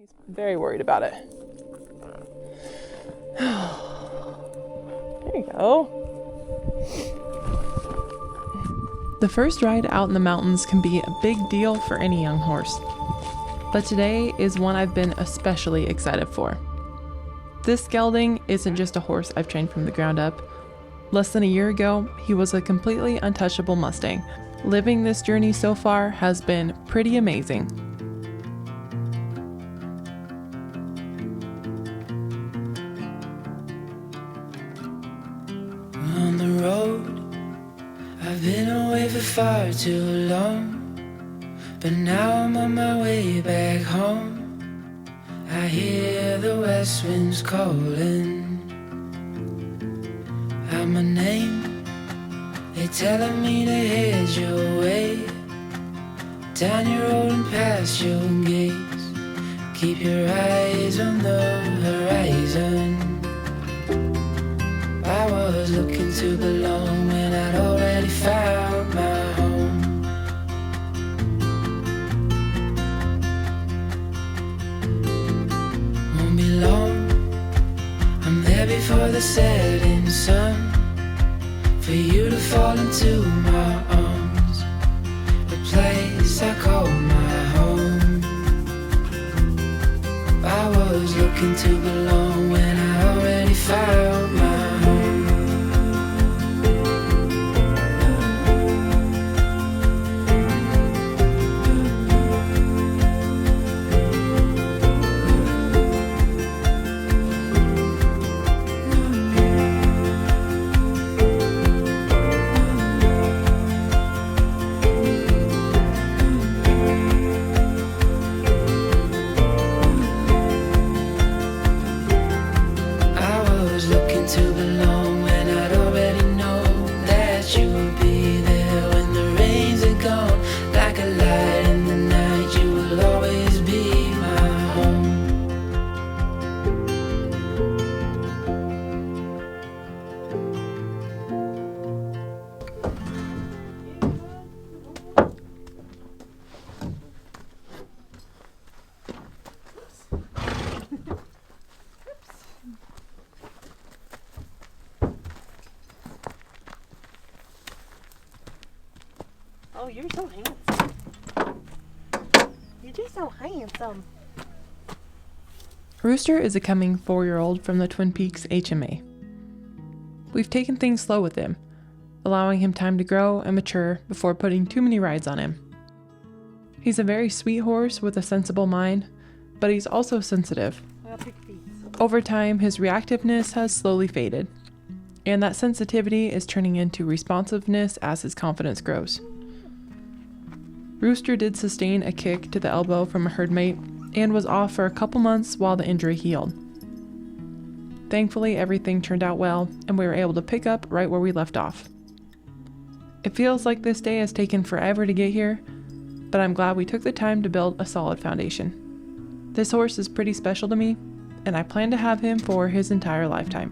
He's very worried about it. There you go. The first ride out in the mountains can be a big deal for any young horse, but today is one I've been especially excited for. This gelding isn't just a horse I've trained from the ground up. Less than a year ago, he was a completely untouchable Mustang. Living this journey so far has been pretty amazing. On the road, I've been away for far too long, but now I'm on my way back home. I hear the west winds calling out my name. They're telling me to head your way, down your road and past your gates. Keep your eyes on the horizon. I was looking to belong when I'd already found my home. Won't be long, I'm there before the setting sun, for you to fall into my arms, a place I call my home. I was looking to belong when I already found my home. To belong when I'd already known that you would be there when the rains are gone. Like a light in the night, you will always be my home. Oh, you're so handsome. You're just so handsome. Rooster is a coming 4-year-old from the Twin Peaks HMA. We've taken things slow with him, allowing him time to grow and mature before putting too many rides on him. He's a very sweet horse with a sensible mind, but he's also sensitive. I'll pick these. Over time, his reactiveness has slowly faded, and that sensitivity is turning into responsiveness as his confidence grows. Rooster did sustain a kick to the elbow from a herd mate and was off for a couple months while the injury healed. Thankfully, everything turned out well and we were able to pick up right where we left off. It feels like this day has taken forever to get here, but I'm glad we took the time to build a solid foundation. This horse is pretty special to me, and I plan to have him for his entire lifetime.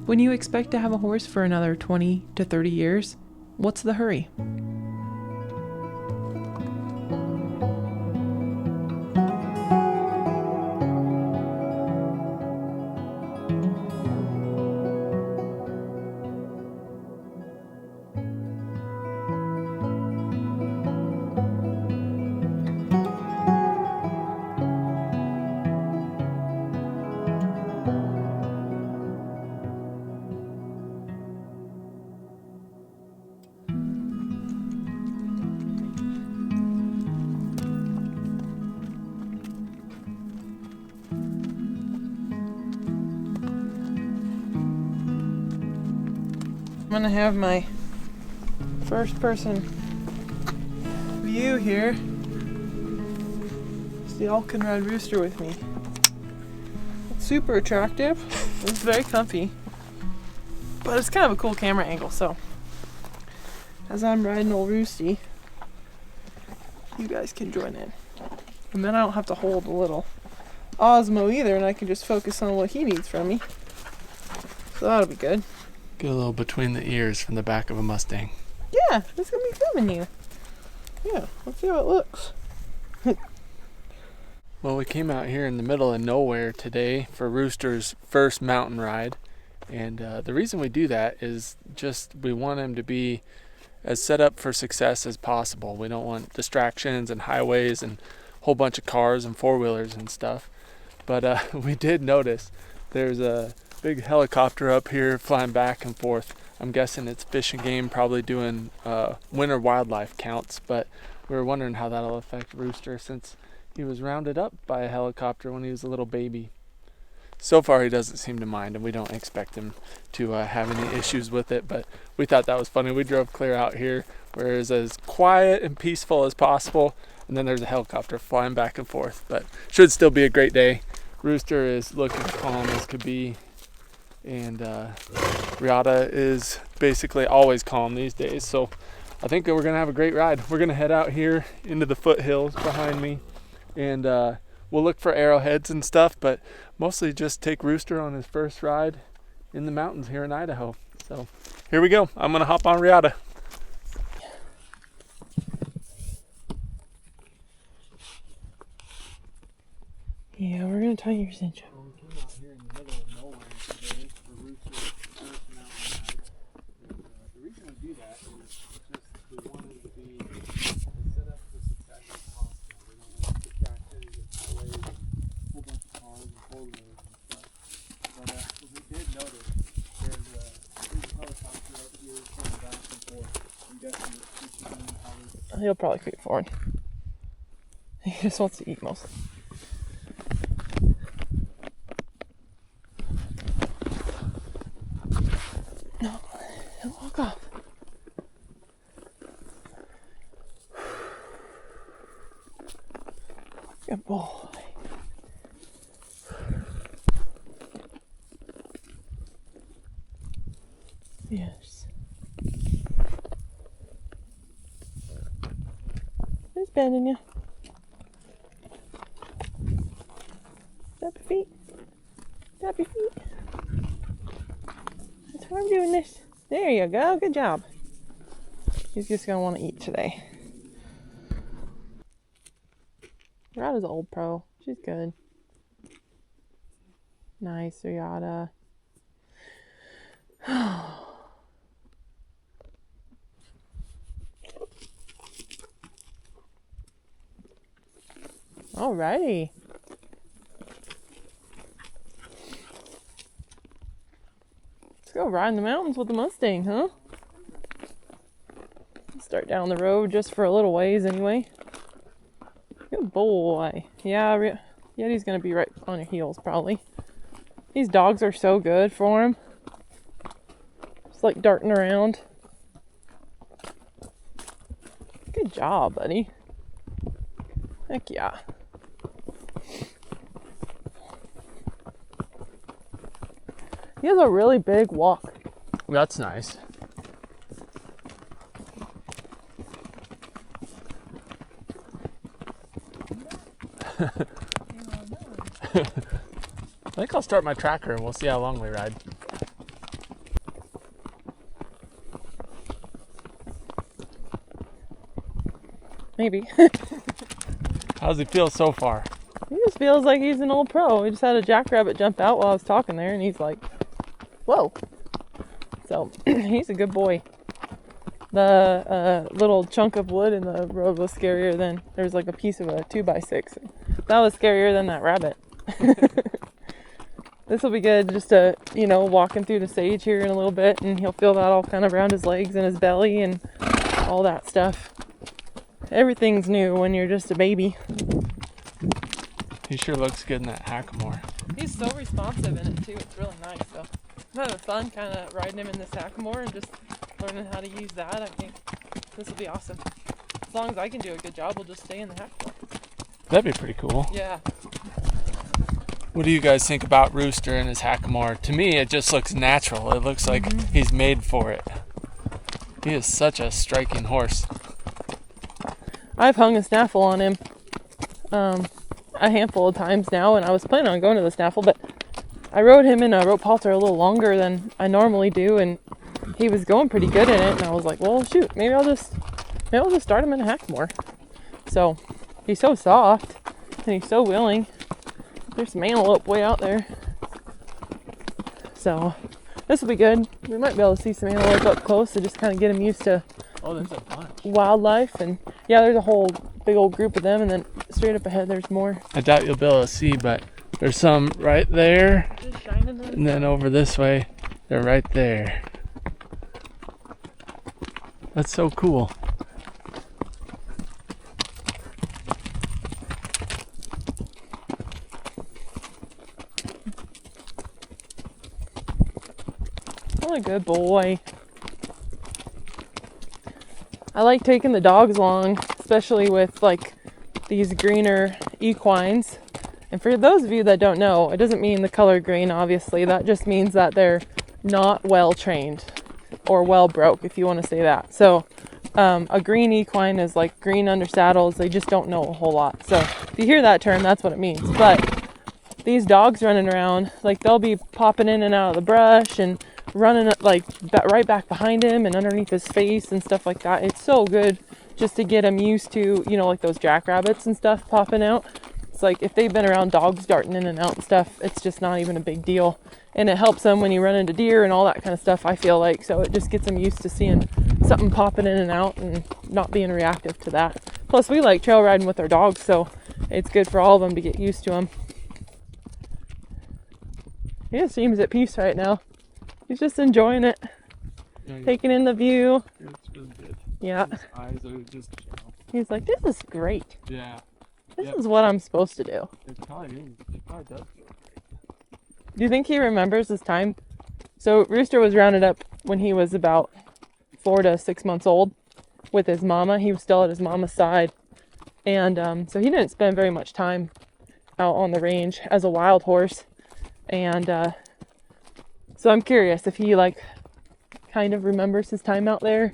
When you expect to have a horse for another 20 to 30 years, what's the hurry? I'm gonna have my first person view here. So y'all can ride Rooster with me. It's super attractive. It's very comfy. But it's kind of a cool camera angle, so as I'm riding old Roosty, you guys can join in. And then I don't have to hold a little Osmo either, and I can just focus on what he needs from me. So that'll be good. Get a little between the ears from the back of a Mustang. Yeah, it's gonna be filming you. Yeah, let's see how it looks. Well, we came out here in the middle of nowhere today for Rooster's first mountain ride. And the reason we do that is just we want him to be as set up for success as possible. We don't want distractions and highways and a whole bunch of cars and four-wheelers and stuff. But we did notice there's a big helicopter up here flying back and forth. I'm guessing it's Fish and Game probably doing winter wildlife counts, but we were wondering how that'll affect Rooster since he was rounded up by a helicopter when he was a little baby. So far he doesn't seem to mind, and we don't expect him to have any issues with it, but we thought that was funny. We drove clear out here where it was as quiet and peaceful as possible, and then there's a helicopter flying back and forth, but should still be a great day. Rooster is looking calm as could be, and Riata is basically always calm these days, so I think that we're gonna have a great ride. We're gonna head out here into the foothills behind me, and we'll look for arrowheads and stuff, but mostly just take Rooster on his first ride in the mountains here in Idaho. So here we go. I'm gonna hop on Riata. Yeah, we're gonna tie your cinch up. We came out here in the middle of nowhere today for Rooster's first mountain ride. And, the reason we do that is just we want him to be as set up for success as possible. We don't want distractions and highways and a whole bunch of cars and four-wheelers and stuff. But we did notice there's a big helicopter up here flying back and forth. I'm guessing it's Fish and Game probably. He'll probably creep forward. He just wants to eat mostly. No, he'll walk off. Good boy. Yes. Who's bending you? Tap your feet. Tap your feet. That's why I'm doing this. There you go. Good job. He's just gonna want to eat today. Riata's an old pro. She's good. Nice, Riata. Alrighty. Let's go ride in the mountains with the Mustang, huh? Start down the road just for a little ways anyway. Good boy. Yeah, Yeti's gonna be right on your heels probably. These dogs are so good for him. Just like darting around. Good job, buddy. Heck yeah. He has a really big walk. That's nice. I think I'll start my tracker and we'll see how long we ride. Maybe. How does he feel so far? He just feels like he's an old pro. We just had a jackrabbit jump out while I was talking there, and he's like, whoa. So, he's a good boy. The little chunk of wood in the road was scarier than, there was like a piece of a 2x6. That was scarier than that rabbit. This will be good just to, you know, walk him through the sage here in a little bit, and he'll feel that all kind of around his legs and his belly and all that stuff. Everything's new when you're just a baby. He sure looks good in that hackamore. He's so responsive in it too. It's really nice. So I'm having fun kind of riding him in this hackamore and just learning how to use that. I think this will be awesome. As long as I can do a good job, we'll just stay in the hackamore. That'd be pretty cool. Yeah. What do you guys think about Rooster and his hackamore? To me, it just looks natural. It looks like he's made for it. He is such a striking horse. I've hung a snaffle on him a handful of times now, and I was planning on going to the snaffle, but I rode him in a rope halter a little longer than I normally do, and he was going pretty good in it, and I was like, well, shoot, maybe I'll just start him in a hackamore. So he's so soft. and he's so willing. There's some antelope way out there. So this will be good. We might be able to see some antelope up close to just kind of get him used to there's a bunch. wildlife. And yeah, there's a whole big old group of them, and then straight up ahead there's more. I doubt you'll be able to see, but there's some right there, Just shining in. and then over this way, they're right there. That's so cool. What a good boy. I like taking the dogs along, especially with like these greener equines. And for those of you that don't know, it doesn't mean the color green, obviously. That just means that they're not well trained or well broke, if you want to say that. So a green equine is like green under saddles. They just don't know a whole lot. So if you hear that term, that's what it means. But these dogs running around, like they'll be popping in and out of the brush and running like right back behind him and underneath his face and stuff like that. It's so good just to get him used to, you know, like those jackrabbits and stuff popping out. It's like if they've been around dogs darting in and out and stuff, it's just not even a big deal. And it helps them when you run into deer and all that kind of stuff, I feel like. So it just gets them used to seeing something popping in and out and not being reactive to that. Plus we like trail riding with our dogs, so it's good for all of them to get used to them. He just seems at peace right now. He's just enjoying it, taking in the view. It's really good. Yeah. His eyes are just chill. He's like, this is great. Yeah. This is what I'm supposed to do. It probably is. It probably does feel great. Do you think he remembers his time? So Rooster was rounded up when he was about 4 to 6 months old with his mama. He was still at his mama's side. And so he didn't spend very much time out on the range as a wild horse. And so I'm curious if he like kind of remembers his time out there.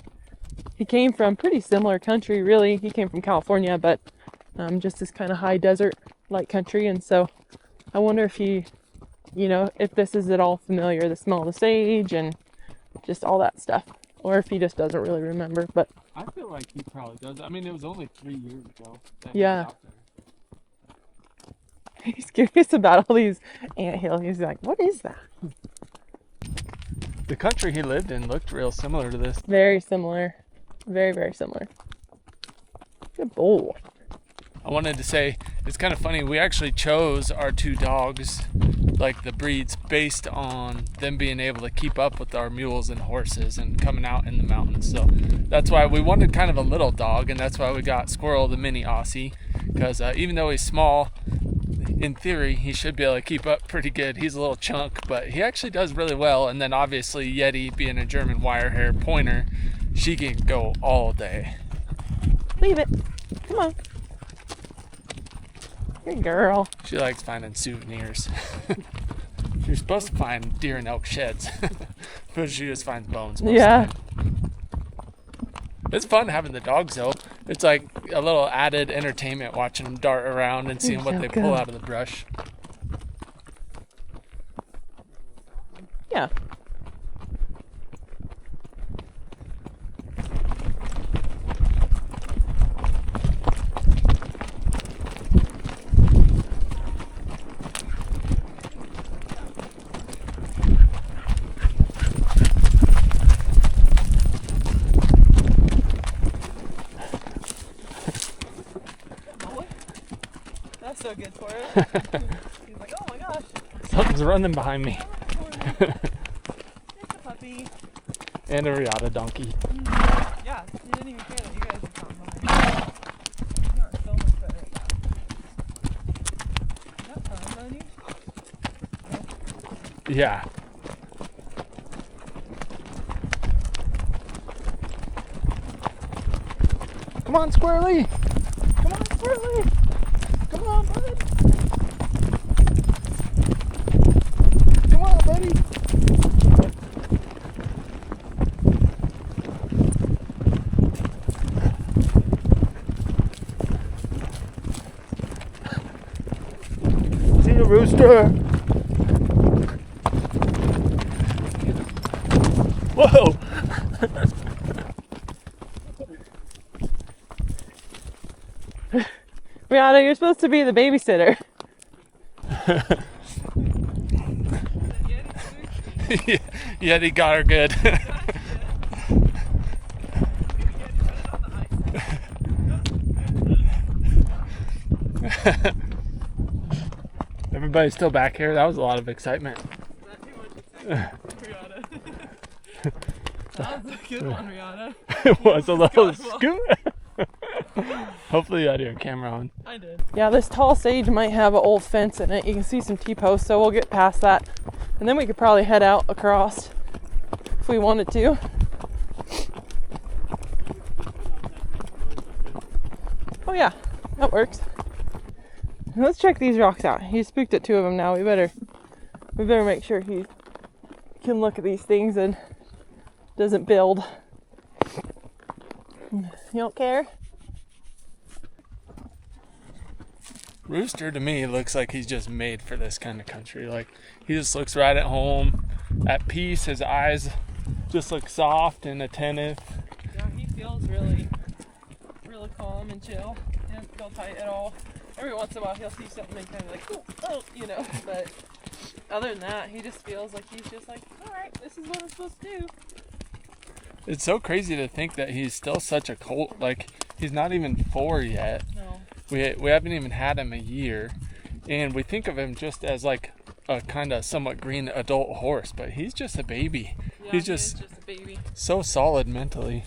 He came from pretty similar country, really. He came from California, but just this kind of high desert like country. And so I wonder if he, you know, if this is at all familiar, the smell of the sage and just all that stuff, or if he just doesn't really remember. But I feel like he probably does. I mean, it was only 3 years ago that Yeah. he was out there. he's curious about all these anthills. He's like, what is that? The country he lived in looked real similar to this. Very similar. Very, very similar. Good boy. I wanted to say, it's kind of funny, we actually chose our 2 dogs, like the breeds, based on them being able to keep up with our mules and horses and coming out in the mountains. So that's why we wanted kind of a little dog, and that's why we got Squirrel, the mini Aussie, because even though he's small, in theory, he should be able to keep up pretty good. He's a little chunk, but he actually does really well. And then obviously Yeti, being a German wirehair pointer, she can go all day. Leave it. Come on. Good girl. She likes finding souvenirs. You're supposed to find deer and elk sheds, but she just finds bones most Yeah. of the time. It's fun having the dogs though. It's like a little added entertainment watching them dart around and seeing what so they pull good. out of the brush. Yeah. That's so good for it. He's like, oh my gosh. Something's running behind me. It's a puppy. And a riata donkey. Yeah, you didn't even care that you guys had found mine. You are so much better at that. Is that fun, buddy? Yeah. Come on, Squirrely! Come on, Squirrely! Come on, bud! Come on, buddy! See you, Rooster! Whoa! Rihanna, you're supposed to be the babysitter. Yeah, he got her good. Everybody's still back here. That was a lot of excitement. Not too much excitement, Rihanna. That was a good one, Rihanna. It was a little scoot. Hopefully you had your camera on. I did. Yeah, this tall sage might have an old fence in it. You can see some T-posts, so we'll get past that. And then we could probably head out across if we wanted to. Oh yeah, that works. Let's check these rocks out. He spooked at 2 of them now. We better make sure he can look at these things and doesn't build. You don't care? Rooster to me looks like he's just made for this kind of country. Like he just looks right at home, at peace. His eyes just look soft and attentive. Yeah, he feels really calm and chill. He doesn't feel tight at all. Every once in a while he'll see something and kind of like, oh, you know. But other than that, he just feels like he's just like, all right, this is what I'm supposed to do. It's so crazy to think that he's still such a colt. Like he's not even 4 yet. No. We haven't even had him a year, and we think of him just as like a kind of somewhat green adult horse, but he's just a baby. Yeah, He's just a baby. so solid mentally.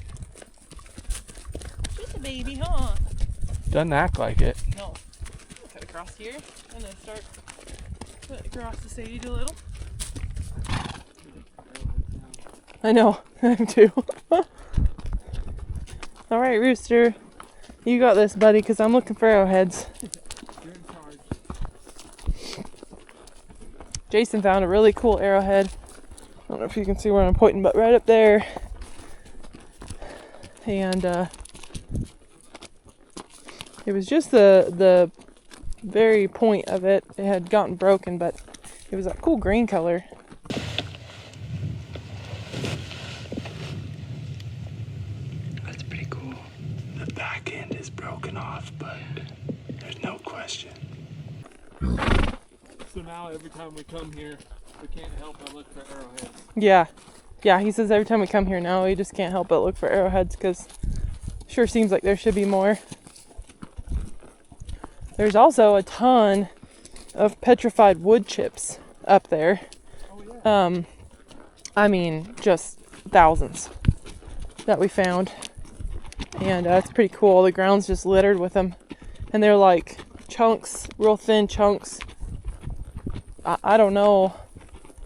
He's a baby, huh? Doesn't act like it. No. I'll cut across here. I'm gonna start cut across the sage a little. I know, I am too. All right, Rooster. You got this, buddy, because I'm looking for arrowheads. Jason found a really cool arrowhead. I don't know if you can see where I'm pointing, but right up there. And it was just the very point of it. It had gotten broken, but it was that cool green color. That's pretty cool. The back end is broken off, but there's no question. So now every time we come here, we can't help but look for arrowheads. Yeah, he says every time we come here now, we just can't help but look for arrowheads because sure seems like there should be more. There's also a ton of petrified wood chips up there. Oh, yeah. I mean, just thousands that we found. And it's pretty cool. The ground's just littered with them. And they're like chunks, real thin chunks. I don't know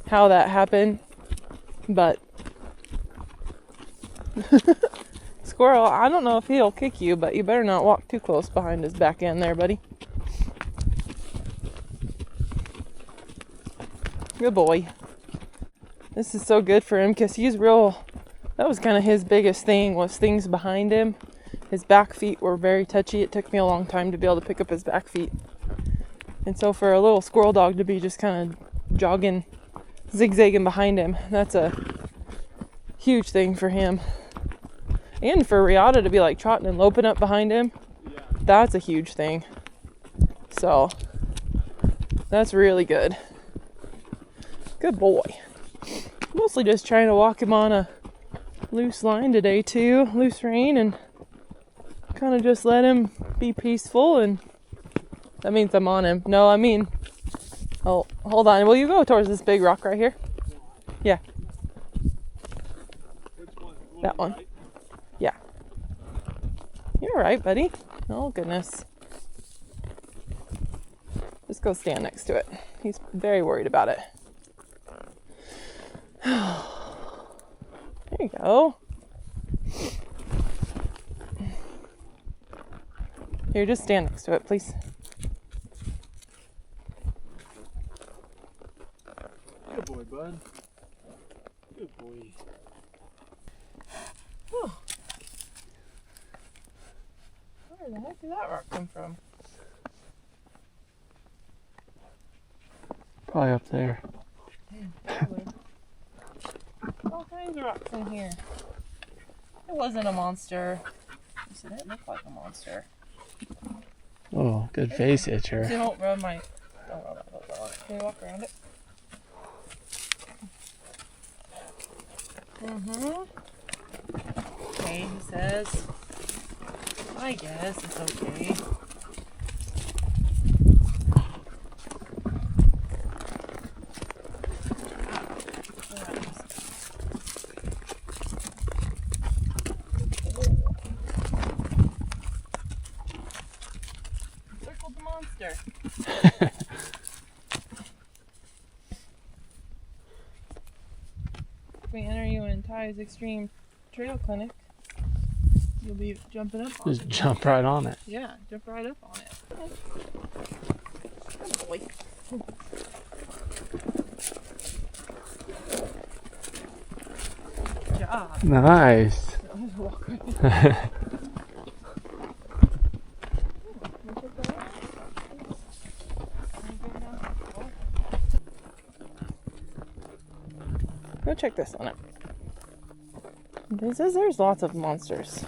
how that happened, but squirrel, I don't know if he'll kick you, but you better not walk too close behind his back end there, buddy. Good boy. This is so good for him because he's real. That was kind of his biggest thing, was things behind him. His back feet were very touchy. It took me a long time to be able to pick up his back feet. And so for a little squirrel dog to be just kind of jogging, zigzagging behind him, that's a huge thing for him. And for Riata to be like trotting and loping up behind him, that's a huge thing. So that's really good. Good boy. Mostly just trying to walk him on a loose line today too, loose rein, and kind of just let him be peaceful. And that means I'm on him. No, I mean, oh, hold on. Will you go towards this big rock right here? Yeah. That one. Yeah. You're right, buddy. Oh, goodness. Just go stand next to it. He's very worried about it. There you go. Here, just stand next to it, please. Good boy, bud. Good boy. Whew. Where the heck did that rock come from? Probably up there. Probably. All kinds of rocks in here. It wasn't a monster. It didn't look like a monster. Oh. Good face itcher. Don't rub my. Don't rub my foot on it. Can you walk around it? Okay, he says. I guess it's okay. Circled the monster. If we enter you in Ty's Extreme Trail Clinic, you'll be jumping up on Just it. jump right on it. Yeah, jump right up on it. Good boy. Good job. Nice. Walk right in. Go check this one out. There's lots of monsters.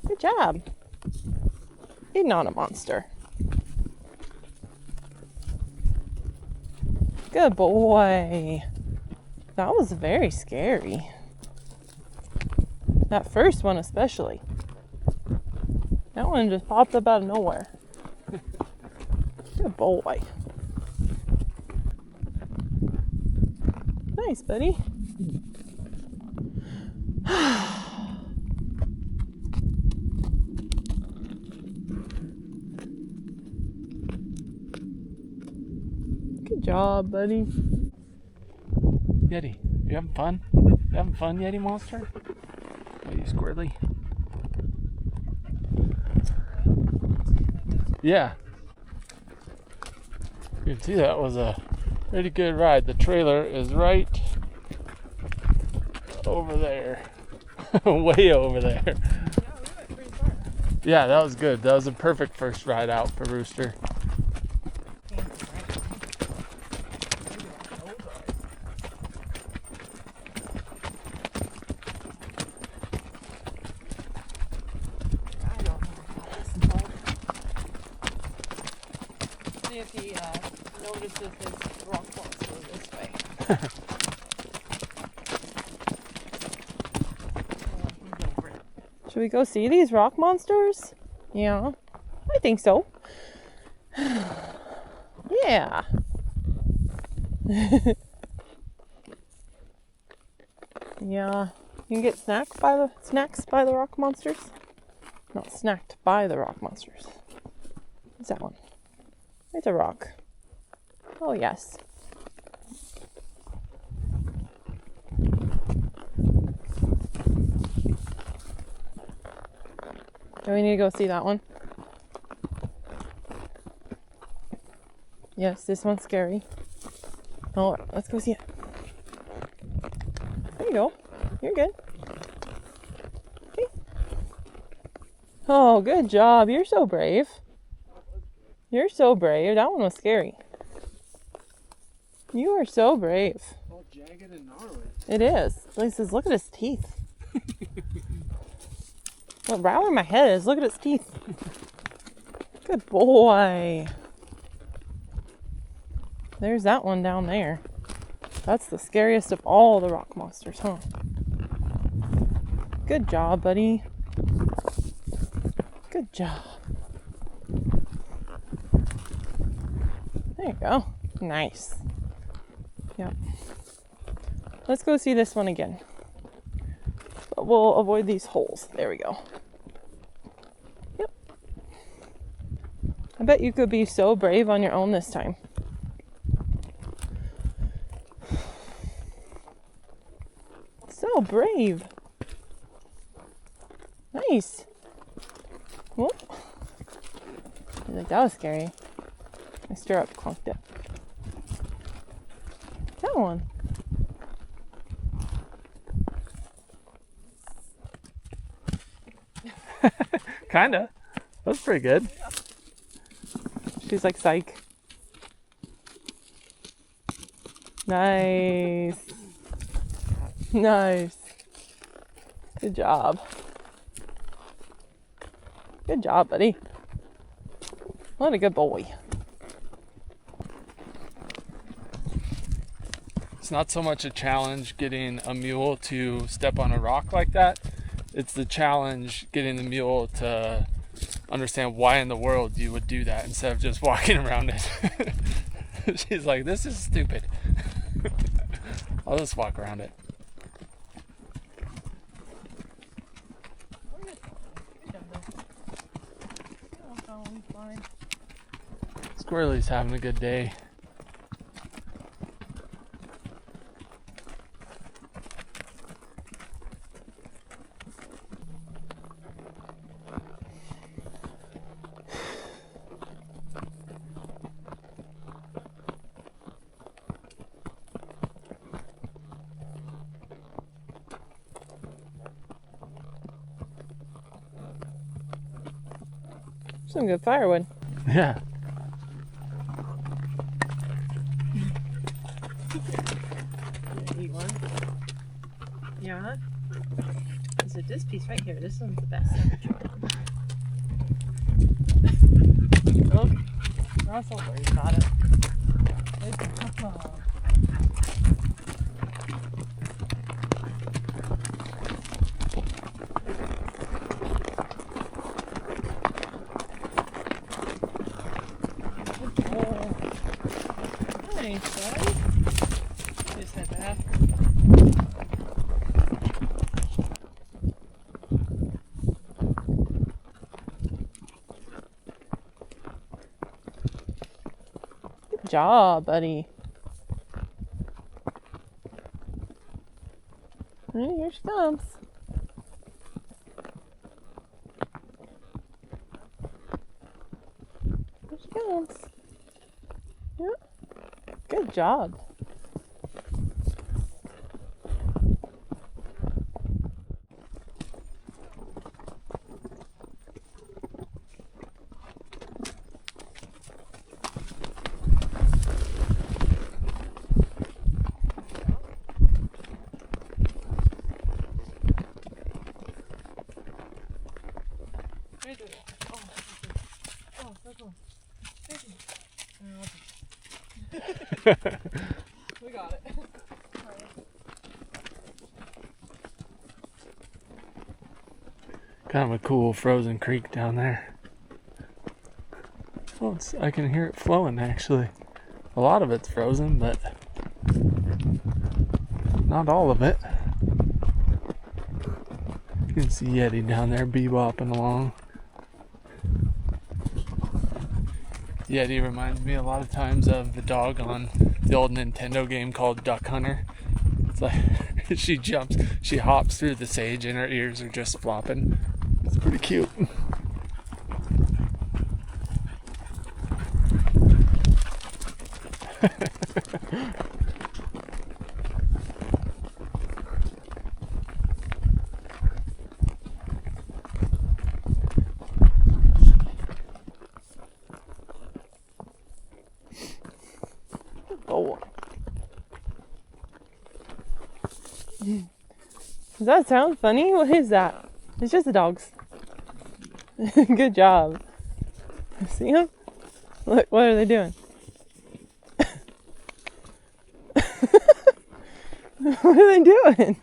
Good job. You're not a monster. Good boy. That was very scary. That first one especially. That one just popped up out of nowhere. Good boy. Nice, buddy. Good job, buddy. Yeti, you having fun? You having fun, Yeti monster? Are you squirrely? Yeah. You can see that was a pretty good ride. The trailer is right over there. Way over there. Yeah, we went pretty far. Yeah, that was good. That was a perfect first ride out for Rooster. See if he notices his rock monster this way. Should we go see these rock monsters? Yeah, I think so. Yeah. Yeah. You can get snacks by the rock monsters. Not snacked by the rock monsters. What's that one? It's a rock. Oh, yes. Do we need to go see that one? Yes, this one's scary. Oh, let's go see it. There you go. You're good. Okay. Oh, good job. You're so brave. You're so brave. That one was scary. You are so brave. All jagged and gnarly. It is. He says, look at his teeth. What right where my head is, look at its teeth. Good boy. There's that one down there. That's the scariest of all the rock monsters, huh? Good job, buddy. Good job. There you go. Nice. Yep. Let's go see this one again. But we'll avoid these holes. There we go. Yep. I bet you could be so brave on your own this time. So brave. Nice. Whoop. I was like, that was scary. My stirrup clunked it. That one. Kinda. That's pretty good. She's like, psych. Nice. Nice. Good job. Good job, buddy. What a good boy. It's not so much a challenge getting a mule to step on a rock like that. It's the challenge getting the mule to understand why in the world you would do that instead of just walking around it. She's like, this is stupid. I'll just walk around it. Squirrely's having a good day. Some good firewood. Yeah. Eat one. Yeah. So this piece right here, this one's the best. Okay. Russell worries about it. Nice, buddy. Just head back. Good job, buddy. Alright, here she comes. Here she comes. Yeah. Good job. We got it. Kind of a cool frozen creek down there. Oh, I can hear it flowing actually. A lot of it's frozen, but not all of it. You can see Yeti down there bebopping along. Yeti reminds me a lot of times of the dog on the old Nintendo game called Duck Hunter. It's like she jumps, she hops through the sage and her ears are just flopping. It's pretty cute. Oh. Does that sound funny? What is that? It's just the dogs. Good job. See them? Look, what are they doing? What are they doing?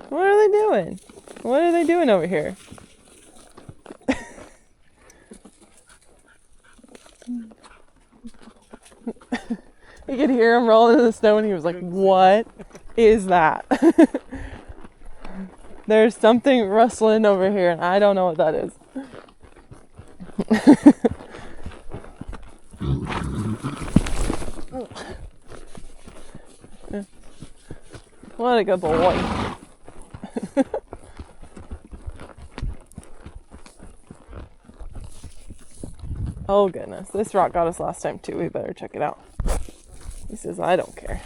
What are they doing? What are they doing over here? You could hear him rolling in the snow and he was like, what is that? There's something rustling over here and I don't know what that is. What a good boy. Oh goodness, this rock got us last time too. We better check it out. He says, I don't care.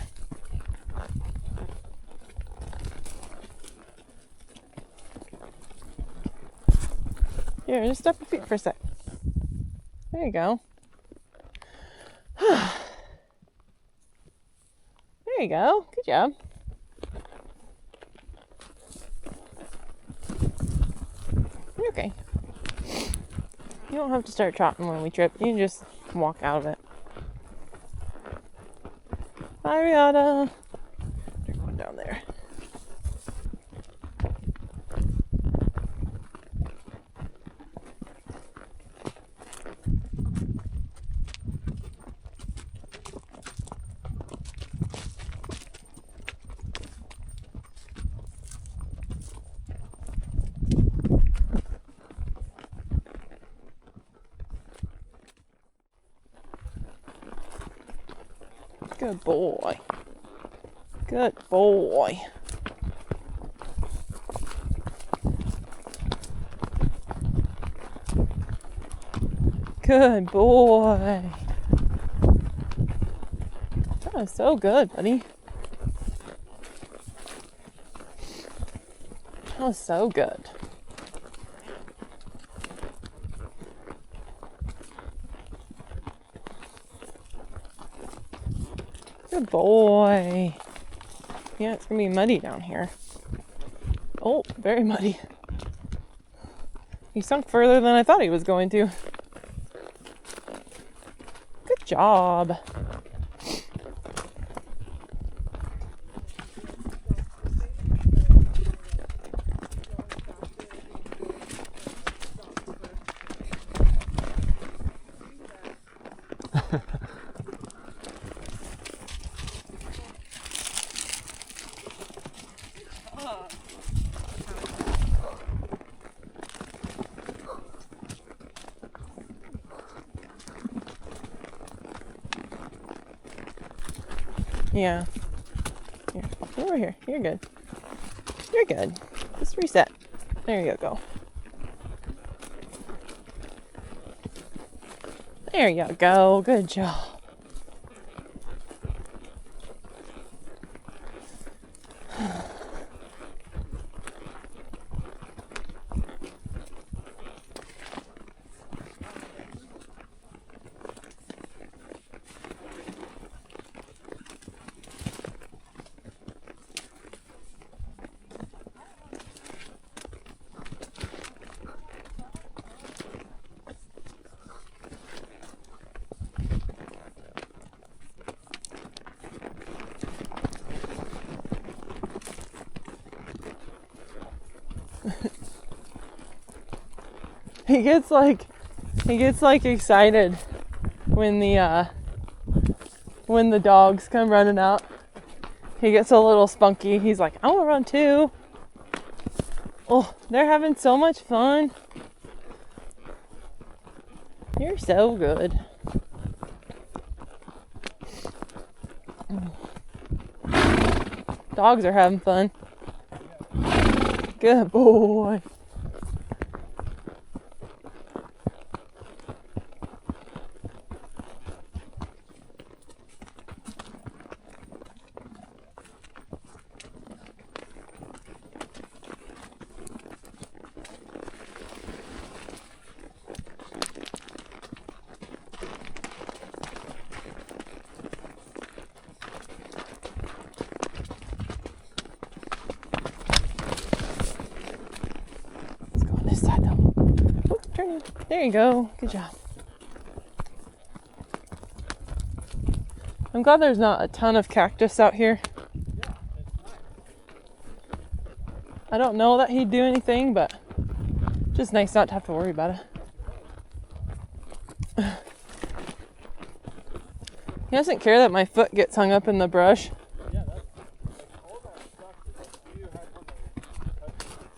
Here, just step your feet for a sec. There you go. There you go. Good job. You're okay. You don't have to start trotting when we trip. You can just walk out of it. Bye, Rihanna. They're going down there. Good boy. Good boy. Good boy. That was so good, buddy. That was so good. Good boy. Yeah, it's gonna be muddy down here. Oh, very muddy. He sunk further than I thought he was going to. Good job. Yeah. Here, over here. You're good. You're good. Just reset. There you go. There you go. Good job. He gets like excited when the dogs come running out. He gets a little spunky. He's like, I want to run too. Oh, they're having so much fun. You're so good. Dogs are having fun. Good boy. There you go. Good job. I'm glad there's not a ton of cactus out here. I don't know that he'd do anything, but just nice not to have to worry about it. He doesn't care that my foot gets hung up in the brush.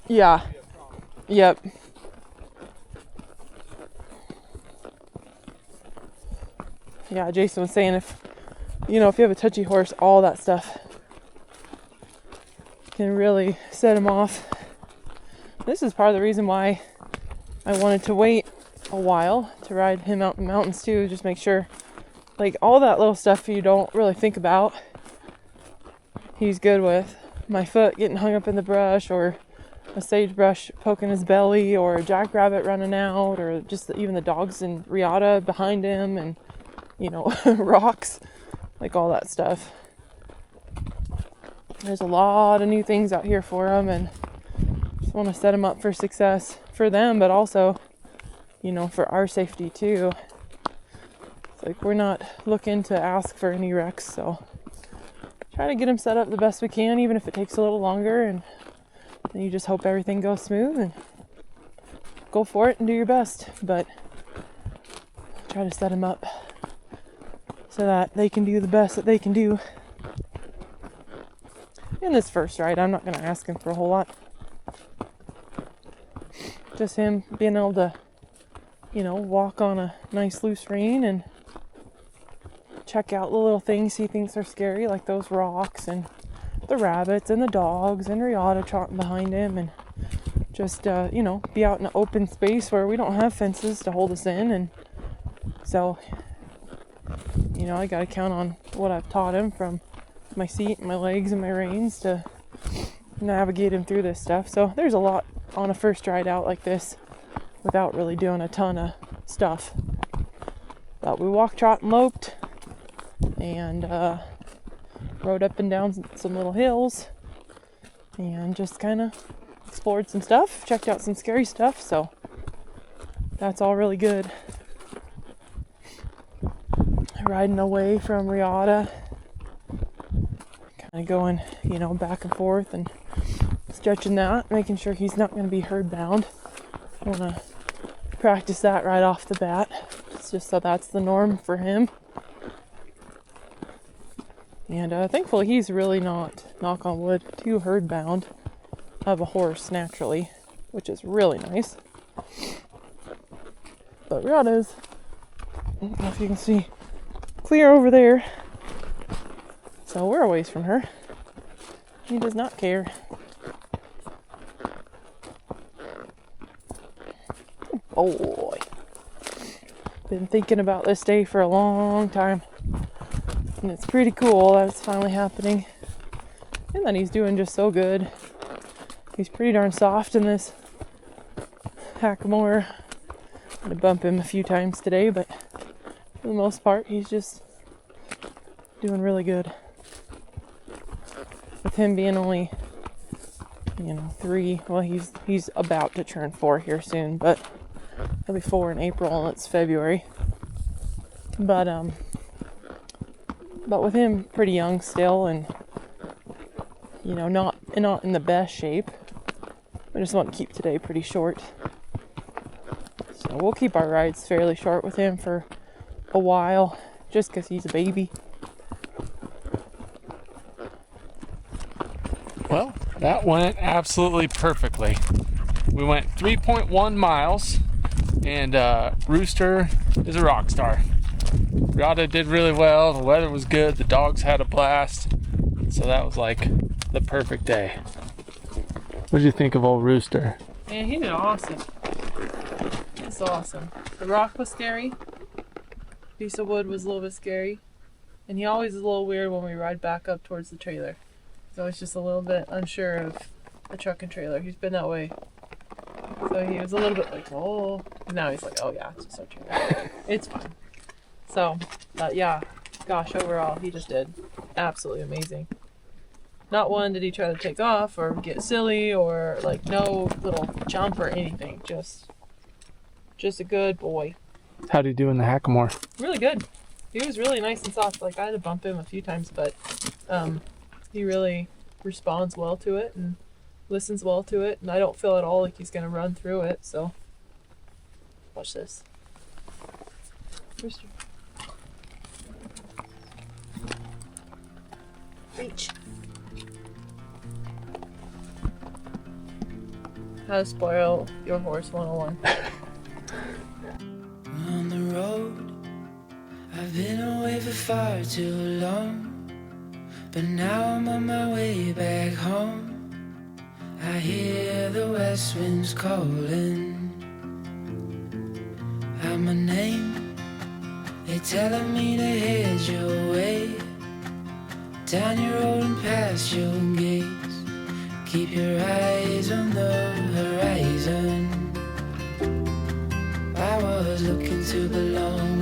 Yeah. Yep. Yeah, Jason was saying if you have a touchy horse, all that stuff can really set him off. This is part of the reason why I wanted to wait a while to ride him out in the mountains too. Just make sure, like, all that little stuff you don't really think about, he's good with. My foot getting hung up in the brush, or a sagebrush poking his belly, or a jackrabbit running out, or just even the dogs and Riata behind him, and rocks, like all that stuff. There's a lot of new things out here for them, and just want to set them up for success for them, but also, you know, for our safety too. It's like we're not looking to ask for any wrecks, so try to get him set up the best we can, even if it takes a little longer, and then you just hope everything goes smooth and go for it and do your best. But try to set him up so that they can do the best that they can do. In this first ride, I'm not going to ask him for a whole lot. Just him being able to, you know, walk on a nice loose rein and check out the little things he thinks are scary, like those rocks and the rabbits and the dogs and Riata trotting behind him, and just, you know, be out in an open space where we don't have fences to hold us in. And so, you know, I got to count on what I've taught him from my seat and my legs and my reins to navigate him through this stuff. So there's a lot on a first ride out like this without really doing a ton of stuff. But we walked, trot, and loped, and rode up and down some little hills, and just kind of explored some stuff, checked out some scary stuff. So that's all really good. Riding away from Riata, kind of going, you know, back and forth and stretching that, making sure he's not going to be herd bound. I want to practice that right off the bat. It's just so that's the norm for him. And thankfully he's really not, knock on wood, too herd bound of a horse naturally, which is really nice. But Riata's, I don't know if you can see, clear over there. So we're a ways from her. He does not care. Oh boy. Been thinking about this day for a long time. And it's pretty cool that it's finally happening. And then he's doing just so good. He's pretty darn soft in this hackamore. I'm gonna bump him a few times today, but for the most part, he's just doing really good. With him being only, you know, 3, well, he's about to turn 4 here soon, but he'll be 4 in April, and it's February. But with him pretty young still, and, you know, not in the best shape, I just want to keep today pretty short. So we'll keep our rides fairly short with him for a while, just because he's a baby. Well, that went absolutely perfectly. We went 3.1 miles, and Rooster is a rock star. Riata did really well. The weather was good. The dogs had a blast. So that was like the perfect day. What did you think of old Rooster? Man, he did awesome. It's awesome. The rock was scary. Piece of wood was a little bit scary. And he always is a little weird when we ride back up towards the trailer. He's always just a little bit unsure of the truck and trailer. He's been that way. So he was a little bit like, oh. And now he's like, oh yeah, it's just our trailer. It's fine. So, but yeah, gosh, overall, he just did absolutely amazing. Not one did he try to take off or get silly or like no little jump or anything. Just a good boy. How'd he do in the hackamore? Really good. He was really nice and soft. Like I had to bump him a few times, but he really responds well to it and listens well to it. And I don't feel at all like he's gonna run through it. So watch this. Rooster. Reach. How to spoil your horse 101. On the road, I've been away for far too long, but now I'm on my way back home. I hear the west winds calling out my name. They're telling me to head your way, down your road and past your gates. Keep your eyes on the horizon. I was looking to belong